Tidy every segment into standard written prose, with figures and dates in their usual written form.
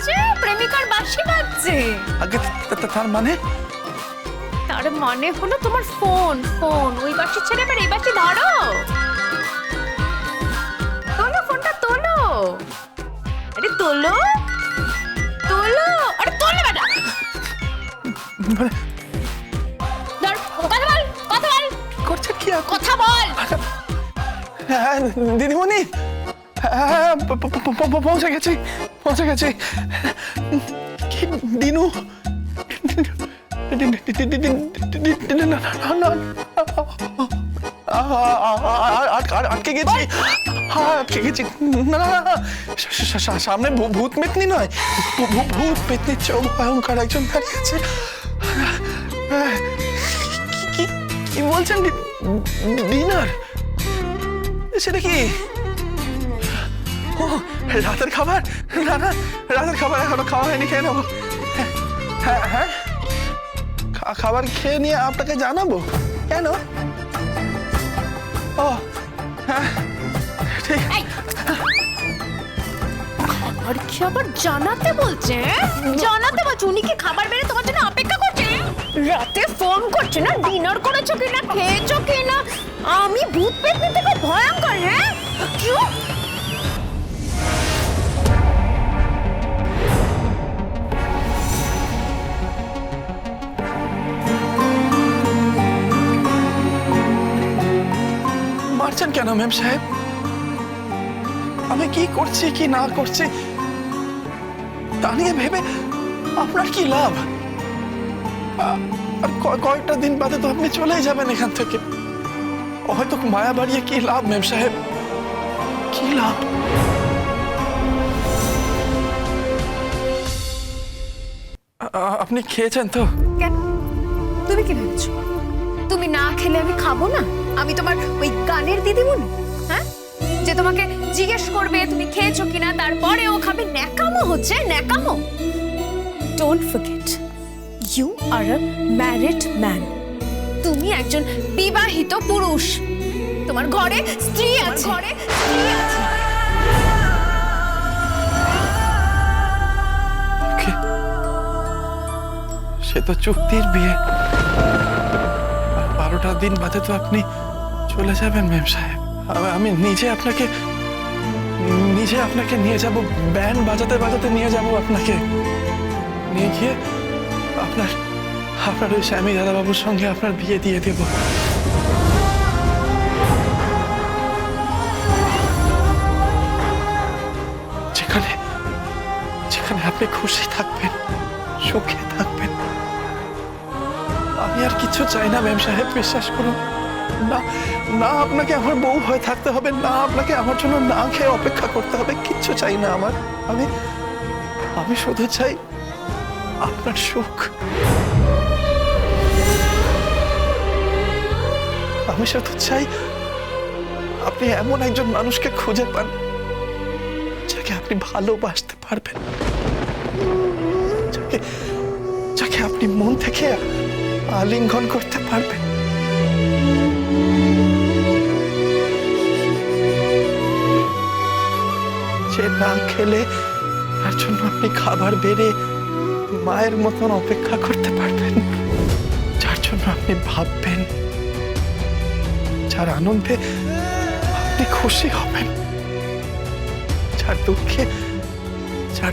যে প্রেমিকার বাঁশি বাজছে। আগে তার মানে? তার মানে হলো তোমার ফোন ওই বাঁশি ছেড়ে এবার এই বাঁশি ধরো। তোলো ফোনটা তোলো। আরে তোলো তোলো, আরে তোলো বেটা। ধর, কথা বল করছেন কি? কথা বল। হ্যাঁ দিদিমণি, হ্যাঁ পৌঁছে গেছি। কি দিনু? আটকে গেছি, আটকে গেছি। না সামনে ভূত পেতনি নয়, ভূত পেতনির চোখ ভয়ঙ্কর একজন দাঁড়িয়ে আছে। কি বলছেন? ডিনার? সেটা কি? ও রাতের খাবার? না রাতের খাবার এখনো খাওয়া হয়নি, খেয়ে নেবো। হ্যাঁ হ্যাঁ, খাবার খেয়ে নিয়ে আপনাকে জানাবো। কেন? ও হ্যাঁ ঠিক। আর কি আবার জানাতে বলছে? জানাতে বলছে? উনি কি খাবার বেড়ে তোমার জন্য অপেক্ষা করছে? রাতে ফোন করছে না, ডিনার করেছো কিনা, খেয়েছো কিনা? আমি ভূত পেতনি থেকে ভয়ঙ্কর? হ্যাঁ কি? মারছেন কেন ম্যাম সাহেব? আমি কি করছি কি না করছি তা নিয়ে ভেবে আপনার কি লাভ? আর কয়েকটা দিন বাদে তো আপনি চলেই যাবেন এখান থেকে। হয়তো মায়া বাড়িয়ে কি লাভ ম্যাম সাহেব? কি লাভ? আপনি খেয়েছেন তো? কেন? তুমি কি ভেবেছো তুমি না খেলে আমি খাবো না? আমি তোমার ওই গানের দিদিমণি, হ্যাঁ, যে তোমাকে জিজ্ঞেস করবে তুমি খেয়েছো কিনা তারপরে ও খাবে? ন্যাকামো হচ্ছে, ন্যাকামো। Don't forget you are a married man. তুমি একজন বিবাহিত পুরুষ, তোমার ঘরে স্ত্রী আছে। সে তো চুক্তির বিয়ে। 12টা দিন বাদে তো আপনি চলে যাবেন ম্যাম সাহেব। আমি নিজে আপনাকে নিয়ে যাব, ব্যান্ড বাজাতে বাজাতে নিয়ে যাব আপনাকে। নিয়ে গিয়ে আপনার ওই স্বামী দাদাবাবুর সঙ্গে আপনার বিয়ে দিয়ে দেব। যেখানে আপনি খুশি থাকবেন, সুখে থাকবেন। আমি আর কিছু চাই না ম্যাম সাহেব, বিশ্বাস করুন। না আপনাকে আমার বউ হয়ে থাকতে হবে, না আপনাকে আমার জন্য না খেয়ে অপেক্ষা করতে হবে, কিচ্ছু চাই না আমার। আমি শুধু চাই আপনার সুখ। আমি শুধু চাই আপনি এমন একজন মানুষকে খুঁজে পান যাকে আপনি ভালোবাসতে পারবেন, যাকে আপনি মন থেকে আলিঙ্গন করতে পারবেন। যে না খেলে তার জন্য আপনি খাবার বেড়ে মায়ের মতন অপেক্ষা করতে পারবেন, যার জন্য আপনি ভাববেন, যার আনন্দে আপনি খুশি হবেন, যার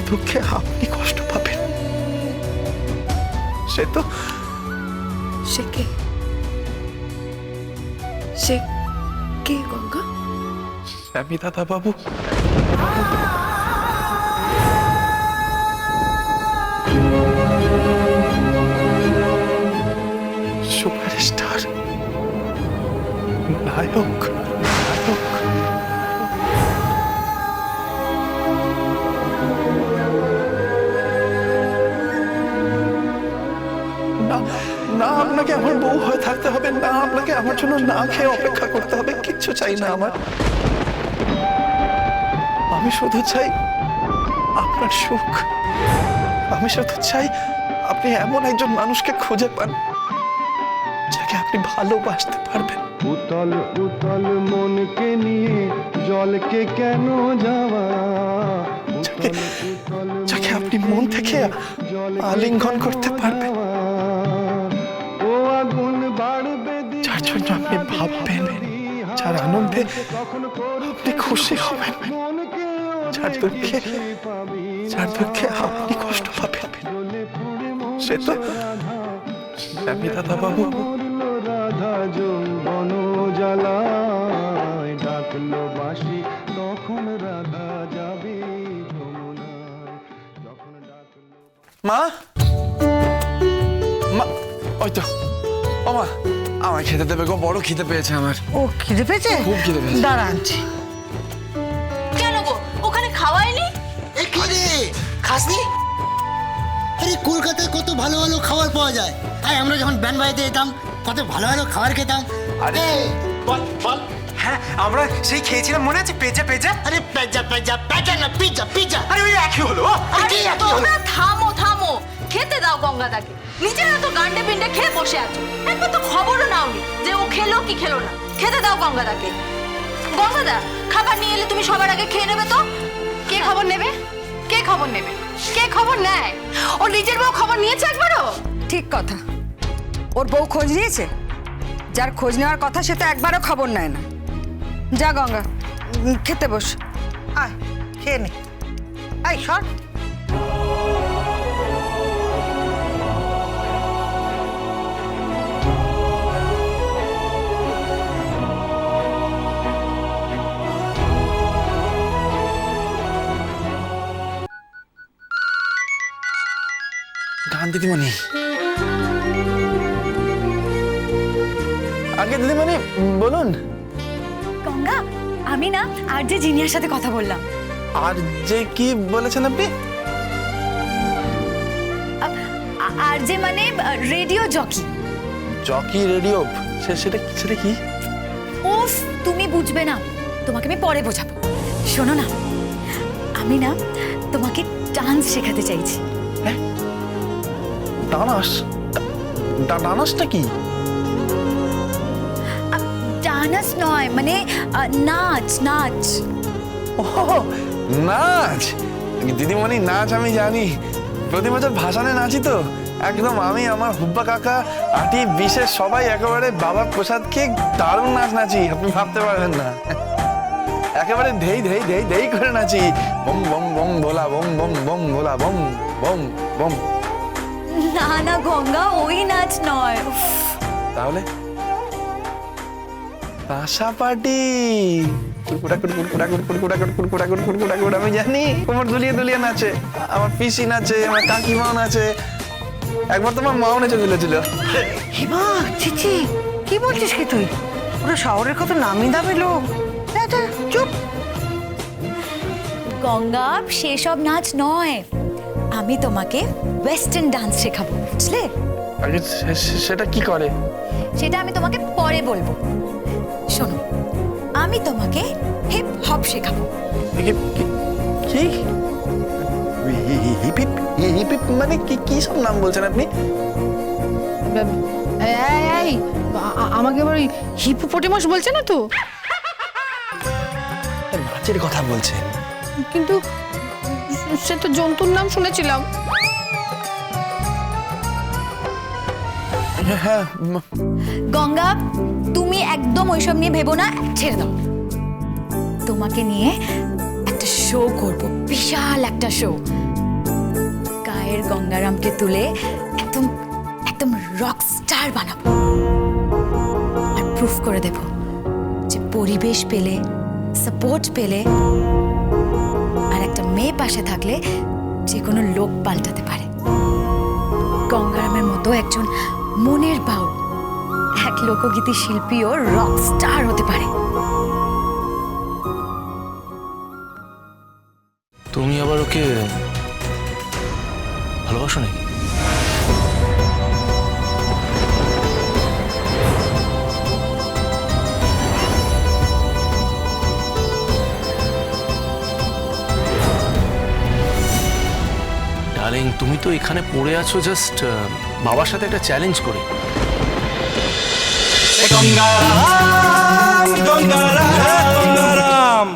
দুঃখে আপনি কষ্ট পাবেন। সে কে গঙ্গা? স্বামী দাদাবাবু। সুপারস্টার, নায়ক। না আপনাকে আমার বউ হয়ে থাকতে হবে, না আপনাকে আমার জন্য না খেয়ে অপেক্ষা করতে হবে, কিচ্ছু চাই না আমার। আমি শুধু চাই আপনার সুখ। আমি শুধু চাই আপনি এমন একজন মানুষকে খুঁজে পান যাকে আপনি ভালোবাসতে পারবেন। উতল উতল মনকে নিয়ে জলকে কেন যাওয়া? যাকে আপনি আপনি মন থেকে আলিঙ্গন করতে পারবেন, ও আগুন বাড়বে যার জন্য আপনি ভাববেন, যার আনন্দে আপনি খুশি হবেন, যার দুঃখে আপনি কষ্ট পাবেন, সে তো আমি দাদা বাবু। রাধা যৌবন জ্বালায় ডাকলো বাঁশি, তখন রাধা যাবে যমুনায়, যখন ডাকলো মা, মা, ওই তো, ও মা, আমার খেতে দেবে গো, বড় খিদে পেয়েছে আমার। ও খিদে পেয়েছে? খুব খিদে পেয়েছে। দাঁড়া আনছি। কেন গো ওখানে খাওয়াইনি? এ কি রে খাসনি? আরে কলকাতায় কত ভালো ভালো খাবার পাওয়া যায়। আর আমরা যখন ব্যান্ড বাজাতে যেতাম কত ভালো ভালো খাবার খেতাম। আরে বল বল, হ্যাঁ আমরা সেই খেয়েছিলাম, মনে আছে? পেঁচা পেঁচা। আরে পেজা পেজা পেজা না পিজ্জা পিজ্জা। আরে ওই একই হলো। আরে কি একই হলো? তোমরা থামো থামো, খেতে দাও গঙ্গাদাকে। নিজেরা তো গান্ডে পিন্ডে খেয়ে বসে আছো, একবার তো খবরও নাওনি যে ও খেলো কি খেলো না। খেতে দাও গঙ্গাদাকে। গঙ্গাদা, খাবার নিয়ে এলে তুমি সবার আগে খেয়ে নেবে তো। কে খবর নেবে? কে খবর নেবে? কে খবর নেয়? ও নিজের বউ খবর নিয়েছে একবারও? ঠিক কথা, ওর বউ খোঁজ নিয়েছে? যার খোঁজ নেওয়ার কথা সে তো একবারও খবর নেয় না। যা গঙ্গা, খেতে বস। আয় খেয়ে নে। আয় সর। গান দিদিমণি, আগে দিদিমণি বলুন। গঙ্গা, আমি না আর যে জিনিয়ার সাথে কথা বললাম। আর যে কি বলেছেন আপনি? আর যে মানে রেডিও জকি। জকি রেডিও, সেটা কি? উফ, তুমি বুঝবে না, তোমাকে আমি পরে বোঝাবো। শোনো না, আমি না তোমাকে ডান্স শেখাতে চাইছি। ডানাস? ডানাসটা কি? ডান্স নয়, মানে নাচ নাচ। ও নাচ! দিদিমণি নাচ আমি জানি, প্রতি বছর ভাসানে নাচি তো। একদম আমি, আমার হুব্বা কাকা, আটি বিশেষ সবাই একেবারে বাবার প্রসাদ খেয়ে দারুণ নাচ নাচি, আপনি ভাবতে পারবেন না। একেবারে ধেই ধেই ধেই ধেই করে নাচি। বম বম বম ভোলা, বম বম বম ভোলা, বম বম বম। না না গঙ্গা, ওই নাচ নয়। উফ, তাহলে পাশাপাটি আমি জানি, কোমর দুলিয়ে দুলিয়ে নাচে, আমার পিসি নাচে, আমার কাকিমাও নাচে, একবার তোমার মাও নেচে তুলেছিল। হিমা, চিচি, কি বলছিস কি তুই? ওরা শহরের কত নামি দামি লোক। চুপ। গঙ্গা, সেসব নাচ নয়, আমি তোমাকে ওয়েস্টার্ন ডান্স শেখাবো, বুঝলে? আগে সেটা কি করে? সেটা আমি তোমাকে পরে বলবো। শোনো, আমি তোমাকে হিপ হপ শেখাবো। কি হিপ হিপ মানে কি সব নাম বলছেন আপনি? এই আমাকে আবার হিপোপটেমাস বলছে না তো? নাচের কথা বলছেন? কিন্তু সে তো জন্তুর নাম শুনেছিলাম। হ্যাঁ, গঙ্গা, তুমি একদম ওইসব নিয়ে ভেবো না, ছেড়ে দাও। তোমাকে নিয়ে একটা শো করব, বিশাল একটা শো। গায়ের গঙ্গারামকে তুলে একদম একদম রক স্টার বানাবো, আর প্রুফ করে দেব যে পরিবেশ পেলে, সাপোর্ট পেলে, আর একটা মেয়ে পাশে থাকলে যে কোনো লোক পাল্টাতে পারে। গঙ্গারামের মতো একজন মনের বাউল, এক লোকগীতি শিল্পীও রক স্টার হতে পারে। তুমি আবার ওকে ভালোবাসো নাকি? ডার্লিং, তুমি তো এখানে পড়ে আছো জাস্ট বাবার সাথে একটা চ্যালেঞ্জ করে। গঙ্গারাম গঙ্গারাম গঙ্গারাম